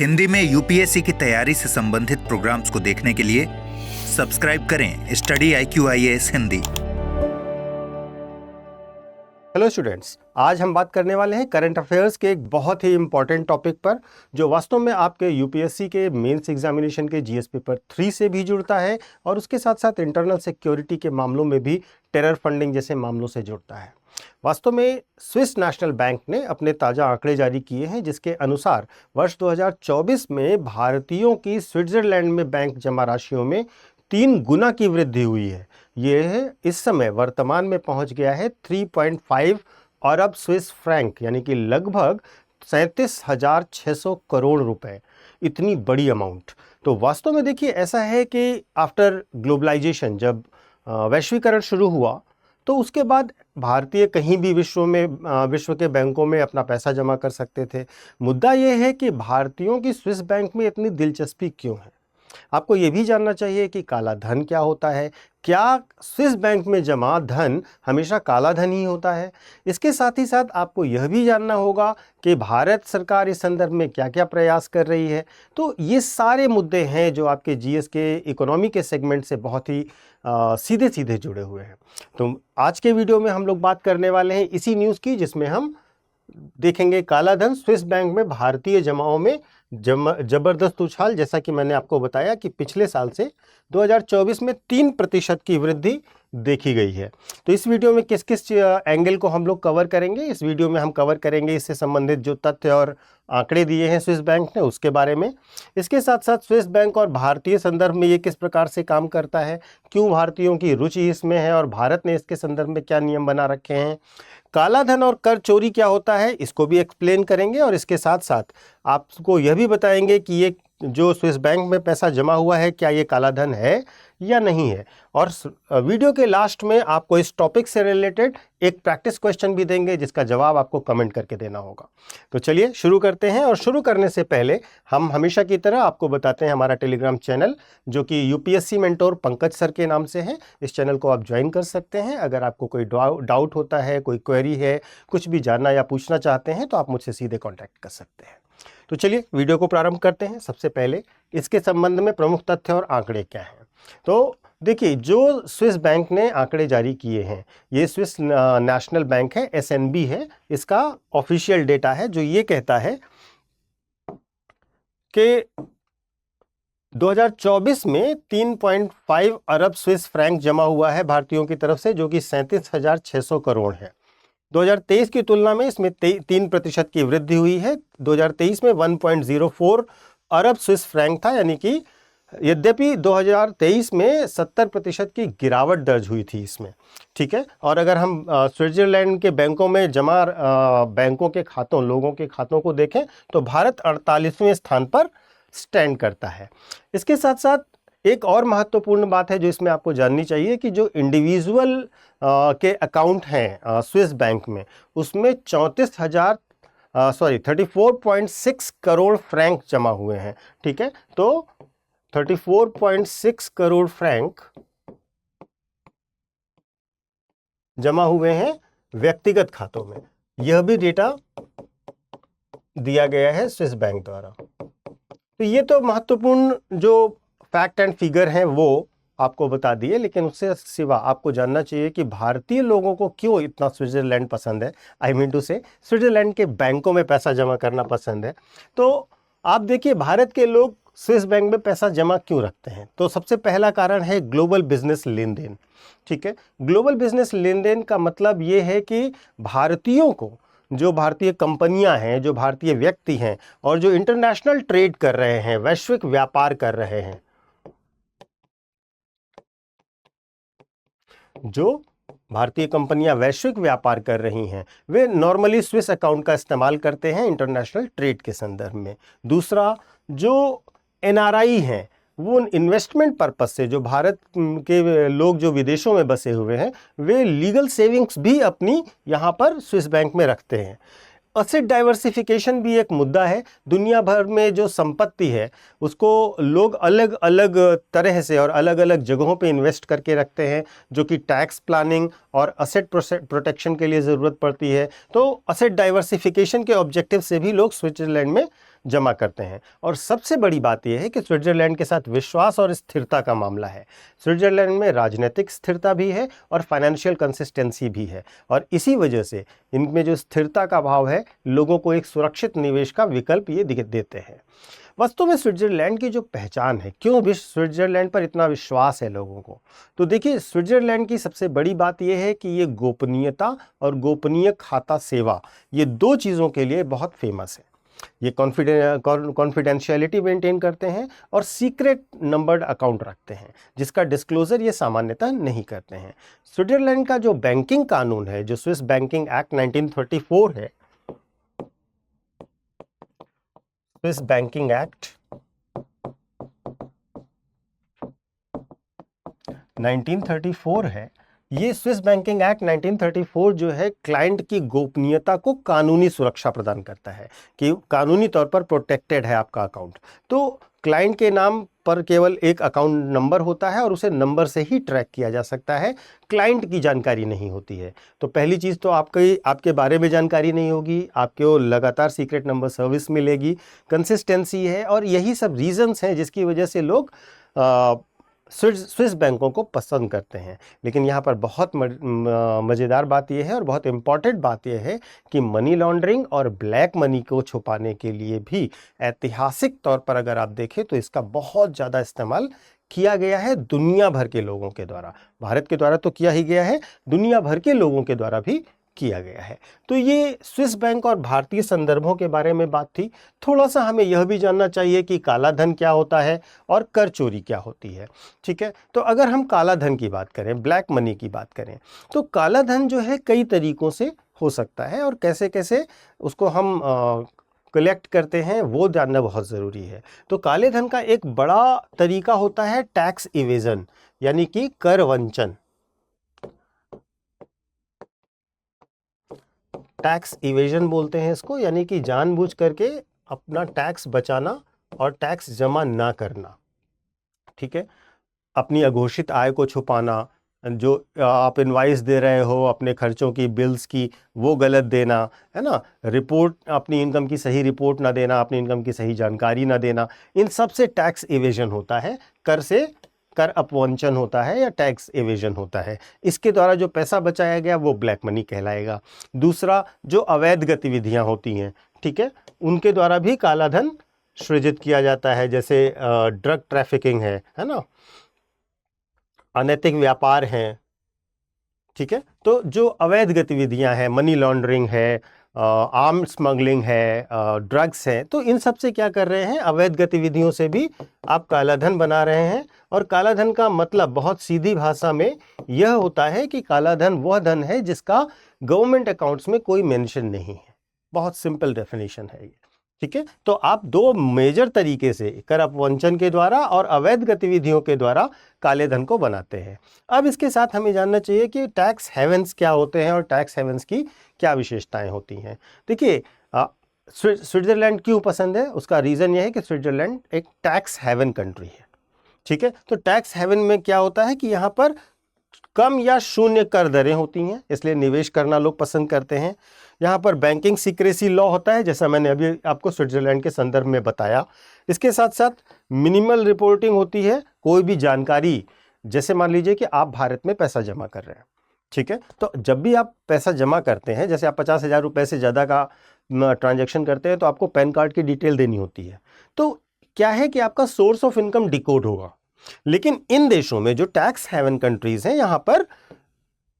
हिंदी में यूपीएससी की तैयारी से संबंधित प्रोग्राम्स को देखने के लिए सब्सक्राइब करें study IQ IAS Hindi. Hello students, आज हम बात करने वाले हैं करंट अफेयर्स के एक बहुत ही इंपॉर्टेंट टॉपिक पर जो वास्तव में आपके यूपीएससी के मेंस एग्जामिनेशन के जीएस पेपर 3 से भी जुड़ता है और उसके साथ साथ इंटरनल सिक्योरिटी के मामलों में भी टेरर फंडिंग जैसे मामलों से जुड़ता है। वास्तव में स्विस नेशनल बैंक ने अपने ताज़ा आंकड़े जारी किए हैं जिसके अनुसार वर्ष 2024 में भारतीयों की स्विट्जरलैंड में बैंक जमा राशियों में 3 गुना की वृद्धि हुई है। यह इस समय वर्तमान में पहुंच गया है 3.5 अरब स्विस फ्रैंक यानी कि लगभग 37,600 करोड़ रुपए। इतनी बड़ी अमाउंट। तो वास्तव में देखिए ऐसा है कि आफ्टर ग्लोबलाइजेशन जब वैश्वीकरण शुरू हुआ तो उसके बाद भारतीय कहीं भी विश्व के बैंकों में अपना पैसा जमा कर सकते थे। मुद्दा यह है कि भारतीयों की स्विस बैंक में इतनी दिलचस्पी क्यों है। आपको ये भी जानना चाहिए कि काला धन क्या होता है। क्या स्विस बैंक में जमा धन हमेशा काला धन ही होता है? इसके साथ ही साथ आपको यह भी जानना होगा कि भारत सरकार इस संदर्भ में क्या क्या प्रयास कर रही है। तो ये सारे मुद्दे हैं जो आपके जीएस के इकोनॉमी के सेगमेंट से बहुत ही सीधे सीधे जुड़े हुए हैं। तो आज के वीडियो में हम लोग बात करने वाले हैं इसी न्यूज़ की जिसमें हम देखेंगे काला धन स्विस बैंक में भारतीय जमाओं में जबरदस्त उछाल। जैसा कि मैंने आपको बताया कि पिछले साल से 2024 में 3% की वृद्धि देखी गई है। तो इस वीडियो में किस किस एंगल को हम लोग कवर करेंगे। इस वीडियो में हम कवर करेंगे इससे संबंधित जो तथ्य और आंकड़े दिए हैं स्विस बैंक ने उसके बारे में। इसके साथ साथ स्विस बैंक और भारतीय संदर्भ में ये किस प्रकार से काम करता है, क्यों भारतीयों की रुचि इसमें है और भारत ने इसके संदर्भ में क्या नियम बना रखे हैं। काला धन और कर चोरी क्या होता है इसको भी एक्सप्लेन करेंगे और इसके साथ साथ आपको यह भी बताएंगे कि ये जो स्विस बैंक में पैसा जमा हुआ है क्या ये काला धन है या नहीं है। और वीडियो के लास्ट में आपको इस टॉपिक से रिलेटेड एक प्रैक्टिस क्वेश्चन भी देंगे जिसका जवाब आपको कमेंट करके देना होगा। तो चलिए शुरू करते हैं। और शुरू करने से पहले हम हमेशा की तरह आपको बताते हैं हमारा टेलीग्राम चैनल जो कि यूपीएससी मेंटोर पंकज सर के नाम से है। इस चैनल को आप ज्वाइन कर सकते हैं। अगर आपको कोई डाउट होता है, कोई क्वेरी है, कुछ भी जानना या पूछना चाहते हैं तो आप मुझसे सीधे कॉन्टैक्ट कर सकते हैं। तो चलिए वीडियो को प्रारंभ करते हैं। सबसे पहले इसके संबंध में प्रमुख तथ्य और आंकड़े क्या हैं। तो देखिए जो स्विस बैंक ने आंकड़े जारी किए हैं ये स्विस नेशनल बैंक है, SNB है। इसका ऑफिशियल डेटा है जो ये कहता है कि 2024 में 3.5 अरब स्विस फ्रैंक जमा हुआ है भारतीयों की तरफ से जो कि 37,600 करोड़ है। 2023 की तुलना में इसमें 3% की वृद्धि हुई है। 2023 में 1.04 अरब स्विस फ्रैंक था यानी कि यद्यपि 2023 में 70% की गिरावट दर्ज हुई थी इसमें, ठीक है। और अगर हम स्विट्जरलैंड के बैंकों में जमा बैंकों के खातों लोगों के खातों को देखें तो भारत 48वें स्थान पर स्टैंड करता है। इसके साथ साथ एक और महत्वपूर्ण बात है जो इसमें आपको जाननी चाहिए कि जो इंडिविजुअल के अकाउंट हैं स्विस बैंक में उसमें 34.6 करोड़ फ्रैंक जमा हुए हैं, ठीक है। तो 34.6 करोड़ फ्रैंक जमा हुए हैं व्यक्तिगत खातों में। यह भी डेटा दिया गया है स्विस बैंक द्वारा। तो ये तो महत्वपूर्ण जो फैक्ट एंड फिगर हैं वो आपको बता दिए, लेकिन उससे सिवा आपको जानना चाहिए कि भारतीय लोगों को क्यों इतना स्विट्जरलैंड पसंद है। आई मीन टू से स्विट्जरलैंड के बैंकों में पैसा जमा करना पसंद है। तो आप देखिए भारत के लोग स्विस बैंक में पैसा जमा क्यों रखते हैं। तो सबसे पहला कारण है ग्लोबल बिजनेस लेन देन, ठीक है। ग्लोबल बिजनेस लेन देन का मतलब ये है कि भारतीयों को जो भारतीय कंपनियां हैं, जो भारतीय व्यक्ति हैं और जो इंटरनेशनल ट्रेड कर रहे हैं, वैश्विक व्यापार कर रहे हैं, जो भारतीय कंपनियां वैश्विक व्यापार कर रही हैं वे नॉर्मली स्विस अकाउंट का इस्तेमाल करते हैं इंटरनेशनल ट्रेड के संदर्भ में। दूसरा, जो NRI हैं वो इन्वेस्टमेंट पर्पस से जो भारत के लोग जो विदेशों में बसे हुए हैं वे लीगल सेविंग्स भी अपनी यहाँ पर स्विस बैंक में रखते हैं। एसेट डाइवर्सिफिकेशन भी एक मुद्दा है। दुनिया भर में जो संपत्ति है उसको लोग अलग अलग तरह से और अलग अलग जगहों पे इन्वेस्ट करके रखते हैं जो कि टैक्स प्लानिंग और एसेट प्रोटेक्शन के लिए ज़रूरत पड़ती है। तो एसेट डाइवर्सिफिकेशन के ऑब्जेक्टिव से भी लोग स्विट्जरलैंड में जमा करते हैं। और सबसे बड़ी बात यह है कि स्विट्जरलैंड के साथ विश्वास और स्थिरता का मामला है। स्विट्जरलैंड में राजनीतिक स्थिरता भी है और फाइनेंशियल कंसिस्टेंसी भी है, और इसी वजह से इनमें जो स्थिरता का भाव है, लोगों को एक सुरक्षित निवेश का विकल्प ये देते हैं। वास्तव में स्विट्जरलैंड की जो पहचान है, क्यों भी स्विट्जरलैंड पर इतना विश्वास है लोगों को, तो देखिए स्विट्जरलैंड की सबसे बड़ी बात यह है कि ये गोपनीयता और गोपनीय खाता सेवा, ये दो चीज़ों के लिए बहुत फेमस है। ये कॉन्फिडेंशियलिटी मेंटेन करते हैं और सीक्रेट नंबर्ड अकाउंट रखते हैं, जिसका डिस्क्लोजर ये सामान्यतः नहीं करते हैं। स्विट्जरलैंड का जो बैंकिंग कानून है, जो स्विस बैंकिंग एक्ट 1934 है, स्विस बैंकिंग एक्ट 1934 है, ये स्विस बैंकिंग एक्ट 1934 जो है क्लाइंट की गोपनीयता को कानूनी सुरक्षा प्रदान करता है कि कानूनी तौर पर प्रोटेक्टेड है आपका अकाउंट। तो क्लाइंट के नाम पर केवल एक अकाउंट नंबर होता है और उसे नंबर से ही ट्रैक किया जा सकता है, क्लाइंट की जानकारी नहीं होती है। तो पहली चीज़ तो आपके बारे में जानकारी नहीं होगी, आपको लगातार सीक्रेट नंबर सर्विस मिलेगी, कंसिस्टेंसी है, और यही सब रीजंस हैं जिसकी वजह से लोग स्विस बैंकों को पसंद करते हैं। लेकिन यहाँ पर बहुत मज़ेदार बात यह है और बहुत इम्पॉर्टेंट बात यह है कि मनी लॉन्ड्रिंग और ब्लैक मनी को छुपाने के लिए भी ऐतिहासिक तौर पर अगर आप देखें तो इसका बहुत ज़्यादा इस्तेमाल किया गया है दुनिया भर के लोगों के द्वारा। भारत के द्वारा तो किया ही गया है, दुनिया भर के लोगों के द्वारा भी किया गया है। तो ये स्विस बैंक और भारतीय संदर्भों के बारे में बात थी। थोड़ा सा हमें यह भी जानना चाहिए कि काला धन क्या होता है और कर चोरी क्या होती है। ठीक है, तो अगर हम काला धन की बात करें, ब्लैक मनी की बात करें, तो काला धन जो है कई तरीकों से हो सकता है और कैसे कैसे उसको हम कलेक्ट करते हैं वो जानना बहुत ज़रूरी है। तो काले धन का एक बड़ा तरीका होता है टैक्स इवेजन, यानी कि कर वंचन। टैक्स इवेजन बोलते हैं इसको, यानी कि जानबूझ करके अपना टैक्स बचाना और टैक्स जमा ना करना। ठीक है, अपनी अघोषित आय को छुपाना, जो आप इनवाइस दे रहे हो अपने खर्चों की, बिल्स की, वो गलत देना, है ना, रिपोर्ट, अपनी इनकम की सही रिपोर्ट ना देना, अपनी इनकम की सही जानकारी ना देना, इन सब से टैक्स इवेजन होता है, कर अपवंचन होता है या टैक्स एवेजन होता है। इसके द्वारा जो पैसा बचाया गया वो ब्लैक मनी कहलाएगा। दूसरा, जो अवैध गतिविधियां होती हैं, ठीक है, उनके द्वारा भी काला धन सृजित किया जाता है, जैसे ड्रग ट्रैफिकिंग है ना, अनैतिक व्यापार हैं। ठीक है, तो जो अवैध गतिविधियां हैं, मनी लॉन्ड्रिंग है, आर्म्स स्मगलिंग है, ड्रग्स हैं, तो इन सब से क्या कर रहे हैं, अवैध गतिविधियों से भी आप काला धन बना रहे हैं। और काला धन का मतलब बहुत सीधी भाषा में यह होता है कि काला धन वह धन है जिसका गवर्नमेंट अकाउंट्स में कोई मेंशन नहीं है। बहुत सिंपल डेफिनेशन है ये। ठीक है, तो आप दो मेजर तरीके से कर अपवंचन के द्वारा और अवैध गतिविधियों के द्वारा काले धन को बनाते हैं। अब इसके साथ हमें जानना चाहिए कि टैक्स हेवन्स क्या होते हैं और टैक्स हेवन्स की क्या विशेषताएं होती हैं। देखिए, स्विट्जरलैंड क्यों पसंद है, उसका रीज़न यह है कि स्विट्जरलैंड एक टैक्स हेवन कंट्री है। ठीक है, तो टैक्स हेवन में क्या होता है कि यहाँ पर कम या शून्य कर दरें होती हैं, इसलिए निवेश करना लोग पसंद करते हैं। यहाँ पर बैंकिंग सीक्रेसी लॉ होता है, जैसा मैंने अभी आपको स्विट्जरलैंड के संदर्भ में बताया। इसके साथ साथ मिनिमल रिपोर्टिंग होती है। कोई भी जानकारी, जैसे मान लीजिए कि आप भारत में पैसा जमा कर रहे हैं, ठीक है, तो जब भी आप पैसा जमा करते हैं, जैसे आप 50,000 रुपये से ज़्यादा का ट्रांजैक्शन करते हैं, तो आपको पैन कार्ड की डिटेल देनी होती है। तो क्या है कि आपका सोर्स ऑफ इनकम डिकोड होगा। लेकिन इन देशों में जो टैक्स हेवन कंट्रीज हैं, यहाँ पर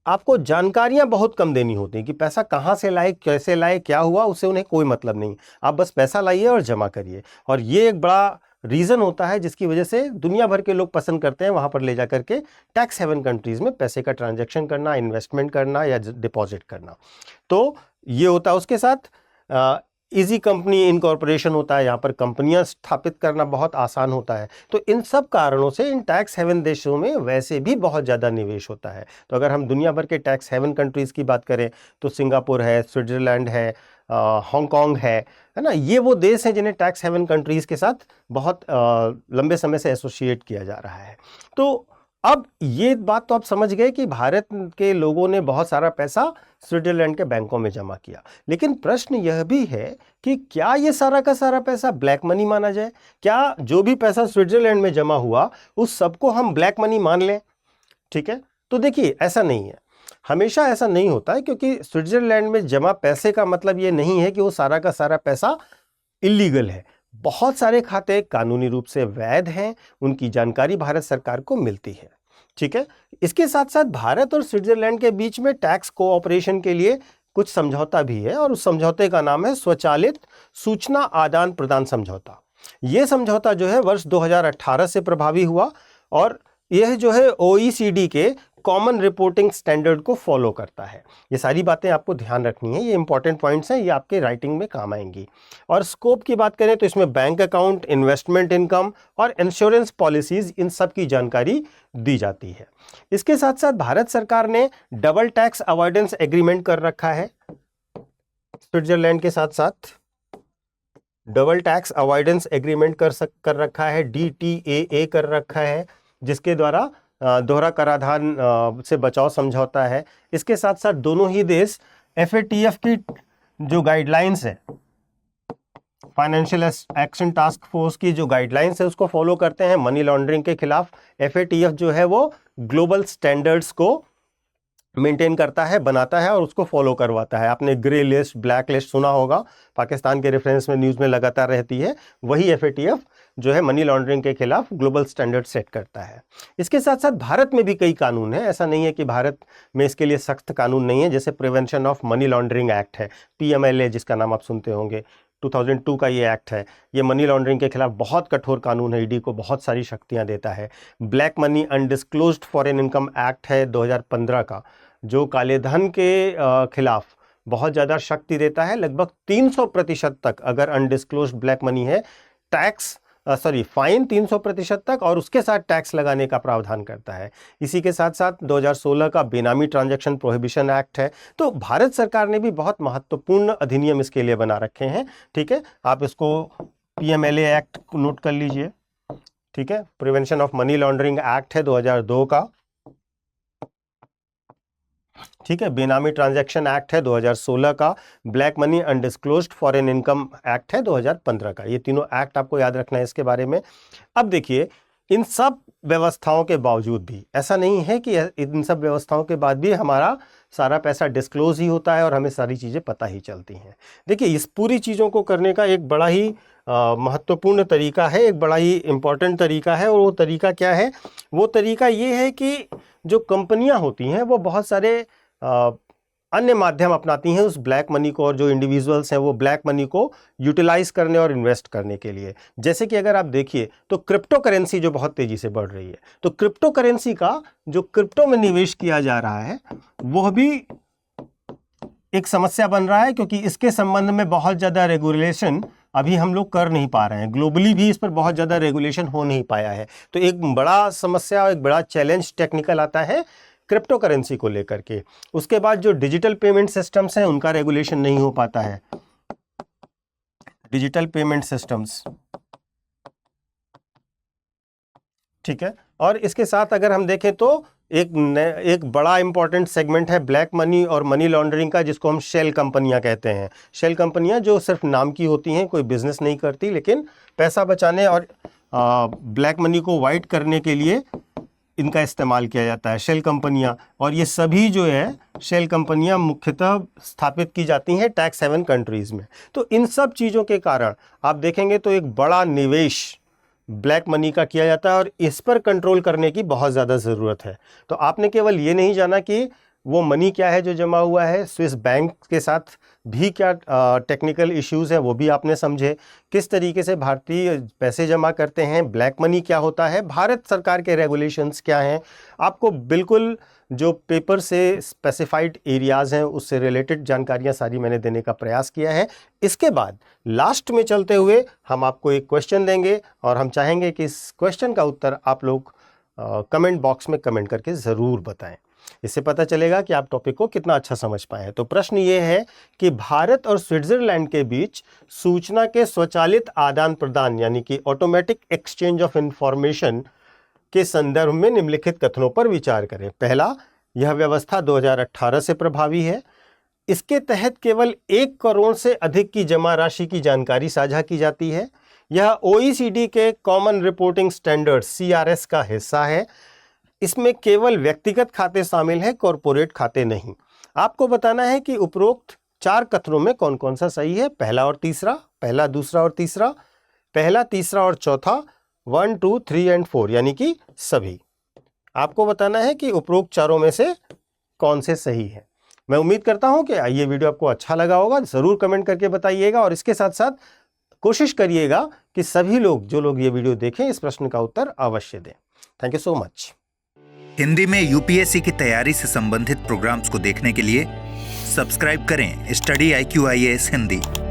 आपको जानकारियां बहुत कम देनी होती हैं कि पैसा कहाँ से लाए, कैसे लाए, क्या हुआ, उससे उन्हें कोई मतलब नहीं। आप बस पैसा लाइए और जमा करिए। और ये एक बड़ा रीज़न होता है जिसकी वजह से दुनिया भर के लोग पसंद करते हैं वहाँ पर ले जा करके टैक्स हेवन कंट्रीज़ में पैसे का ट्रांजैक्शन करना, इन्वेस्टमेंट करना या डिपॉजिट करना। तो ये होता है। उसके साथ इजी कंपनी इनकॉर्पोरेशन होता है, यहाँ पर कंपनियां स्थापित करना बहुत आसान होता है। तो इन सब कारणों से इन टैक्स हेवन देशों में वैसे भी बहुत ज़्यादा निवेश होता है। तो अगर हम दुनिया भर के टैक्स हेवन कंट्रीज़ की बात करें तो सिंगापुर है, स्विट्ज़रलैंड है, हांगकांग है ना, ये वो देश हैं जिन्हें टैक्स हेवन कंट्रीज़ के साथ बहुत लंबे समय से एसोसिएट किया जा रहा है। तो अब ये बात तो आप समझ गए कि भारत के लोगों ने बहुत सारा पैसा स्विट्जरलैंड के बैंकों में जमा किया, लेकिन प्रश्न यह भी है कि क्या ये सारा का सारा पैसा ब्लैक मनी माना जाए? क्या जो भी पैसा स्विट्जरलैंड में जमा हुआ उस सबको हम ब्लैक मनी मान लें? ठीक है, तो देखिए ऐसा नहीं है, हमेशा ऐसा नहीं होता है, क्योंकि स्विट्जरलैंड में जमा पैसे का मतलब ये नहीं है कि वो सारा का सारा पैसा इलीगल है। बहुत सारे खाते कानूनी रूप से वैध हैं, उनकी जानकारी भारत सरकार को मिलती है। ठीक है, इसके साथ साथ भारत और स्विट्जरलैंड के बीच में टैक्स कोऑपरेशन के लिए कुछ समझौता भी है, और उस समझौते का नाम है स्वचालित सूचना आदान प्रदान समझौता। यह समझौता जो है वर्ष 2018 से प्रभावी हुआ, और यह जो है OECD के कॉमन रिपोर्टिंग स्टैंडर्ड को फॉलो करता है। ये सारी बातें आपको ध्यान रखनी है, ये इंपॉर्टेंट पॉइंट्स हैं, ये आपके राइटिंग में काम आएंगी। और स्कोप की बात करें तो इसमें बैंक अकाउंट, इन्वेस्टमेंट इनकम और इंश्योरेंस पॉलिसीज, इन सब की जानकारी दी जाती है। इसके साथ साथ भारत सरकार ने डबल टैक्स अवॉइडेंस एग्रीमेंट कर रखा है स्विट्जरलैंड के साथ साथ, डबल टैक्स अवॉइडेंस एग्रीमेंट कर रखा है, DTAA कर रखा है, जिसके द्वारा दोहरा कराधान से बचाव समझौता है। इसके साथ साथ दोनों ही देश FATF की जो गाइडलाइंस है, फाइनेंशियल एक्शन टास्क फोर्स की जो गाइडलाइंस है, उसको फॉलो करते हैं। मनी लॉन्ड्रिंग के खिलाफ FATF जो है वो ग्लोबल स्टैंडर्ड्स को मेंटेन करता है, बनाता है और उसको फॉलो करवाता है। आपने ग्रे लिस्ट, ब्लैक लिस्ट सुना होगा, पाकिस्तान के रेफरेंस में न्यूज़ में लगातार रहती है। वही FATF जो है मनी लॉन्ड्रिंग के खिलाफ ग्लोबल स्टैंडर्ड सेट करता है। इसके साथ साथ भारत में भी कई कानून हैं, ऐसा नहीं है कि भारत में इसके लिए सख्त कानून नहीं है। जैसे prevention of money laundering act है, PMLA जिसका नाम आप सुनते होंगे, 2002 का ये एक्ट है। ये मनी लॉन्ड्रिंग के खिलाफ बहुत कठोर कानून है, ED को बहुत सारी शक्तियां देता है। Black money undisclosed foreign income act है 2015 का, जो काले धन के खिलाफ बहुत ज़्यादा शक्ति देता है। लगभग 300% तक अगर अनडिस्क्लोज्ड ब्लैक मनी है, फाइन 300% तक, और उसके साथ टैक्स लगाने का प्रावधान करता है। इसी के साथ साथ 2016 का बेनामी ट्रांजैक्शन प्रोहिबिशन एक्ट है। तो भारत सरकार ने भी बहुत महत्वपूर्ण अधिनियम इसके लिए बना रखे हैं। ठीक है, आप इसको PMLA एक्ट नोट कर लीजिए। ठीक है, prevention of money laundering act है 2002 का। ठीक है, बेनामी ट्रांजैक्शन एक्ट है 2016 का, black money undisclosed foreign income act है 2015 का। ये तीनों एक्ट आपको याद रखना है इसके बारे में। अब देखिए, इन सब व्यवस्थाओं के बावजूद भी ऐसा नहीं है कि इन सब व्यवस्थाओं के बाद भी हमारा सारा पैसा डिस्क्लोज ही होता है और हमें सारी चीज़ें पता ही चलती हैं। देखिए, इस पूरी चीज़ों को करने का एक बड़ा ही महत्वपूर्ण तरीका है, एक बड़ा ही इम्पॉर्टेंट तरीका है। और वो तरीका क्या है? वो तरीका ये है कि जो कंपनियां होती हैं वो बहुत सारे अन्य माध्यम अपनाती हैं उस ब्लैक मनी को, और जो इंडिविजुअल्स हैं वो ब्लैक मनी को यूटिलाइज करने और इन्वेस्ट करने के लिए। जैसे कि अगर आप देखिए तो क्रिप्टो करेंसी जो बहुत तेजी से बढ़ रही है, तो क्रिप्टो करेंसी का जो क्रिप्टो में निवेश किया जा रहा है वह भी एक समस्या बन रहा है, क्योंकि इसके संबंध में बहुत ज़्यादा रेगुलेशन अभी हम लोग कर नहीं पा रहे हैं। ग्लोबली भी इस पर बहुत ज़्यादा रेगुलेशन हो नहीं पाया है। तो एक बड़ा समस्या, एक बड़ा चैलेंज टेक्निकल आता है क्रिप्टो करेंसी को लेकर के। उसके बाद जो डिजिटल पेमेंट सिस्टम्स हैं उनका रेगुलेशन नहीं हो पाता है। डिजिटल पेमेंट सिस्टम्स, ठीक है। और इसके साथ अगर हम देखें तो एक बड़ा इंपॉर्टेंट सेगमेंट है ब्लैक मनी और मनी लॉन्ड्रिंग का, जिसको हम शेल कंपनियां कहते हैं। शेल कंपनियां जो सिर्फ नाम की होती हैं, कोई बिजनेस नहीं करती, लेकिन पैसा बचाने और ब्लैक मनी को वाइट करने के लिए इनका इस्तेमाल किया जाता है, शेल कंपनियां। और ये सभी जो है शेल कंपनियां मुख्यतः स्थापित की जाती हैं टैक्स हेवन कंट्रीज़ में। तो इन सब चीज़ों के कारण आप देखेंगे तो एक बड़ा निवेश ब्लैक मनी का किया जाता है, और इस पर कंट्रोल करने की बहुत ज़्यादा ज़रूरत है। तो आपने केवल ये नहीं जाना कि वो मनी क्या है जो जमा हुआ है, स्विस बैंक के साथ भी क्या टेक्निकल इश्यूज़ हैं वो भी आपने समझे, किस तरीके से भारतीय पैसे जमा करते हैं, ब्लैक मनी क्या होता है, भारत सरकार के रेगुलेशंस क्या हैं। आपको बिल्कुल जो पेपर से स्पेसिफाइड एरियाज़ हैं उससे रिलेटेड जानकारियां सारी मैंने देने का प्रयास किया है। इसके बाद लास्ट में चलते हुए हम आपको एक क्वेश्चन देंगे, और हम चाहेंगे कि इस क्वेश्चन का उत्तर आप लोग कमेंट बॉक्स में कमेंट करके ज़रूर बताएं। इससे पता चलेगा कि आप टॉपिक को कितना अच्छा समझ पाए हैं। तो प्रश्न ये है कि भारत और स्विट्जरलैंड के बीच सूचना के स्वचालित आदान प्रदान, यानी कि ऑटोमेटिक एक्सचेंज ऑफ इंफॉर्मेशन के संदर्भ में निम्नलिखित कथनों पर विचार करें। पहला, यह व्यवस्था 2018 से प्रभावी है। इसके तहत केवल 1 करोड़ से अधिक की जमा राशि की जानकारी साझा की जाती है। यह OECD के कॉमन रिपोर्टिंग स्टैंडर्ड्स CRS का हिस्सा है। इसमें केवल व्यक्तिगत खाते शामिल हैं, कॉरपोरेट खाते नहीं। आपको बताना है कि उपरोक्त 4 कथनों में कौन कौन सा सही है। पहला और तीसरा, पहला, दूसरा और तीसरा, पहला, तीसरा और चौथा, 1, 2, 3 एंड 4 यानी कि सभी। आपको बताना है कि उपरोक्त चारों में से कौन से सही है। मैं उम्मीद करता हूं कि ये वीडियो आपको अच्छा लगा होगा। जरूर कमेंट करके बताइएगा और इसके साथ साथ कोशिश करिएगा कि सभी लोग, जो लोग ये वीडियो देखें, इस प्रश्न का उत्तर अवश्य दें। Thank you so much. Hindi में यूपीएससी की तैयारी से संबंधित प्रोग्राम्स को देखने के लिए सब्सक्राइब करें स्टडी IQ IAS हिंदी।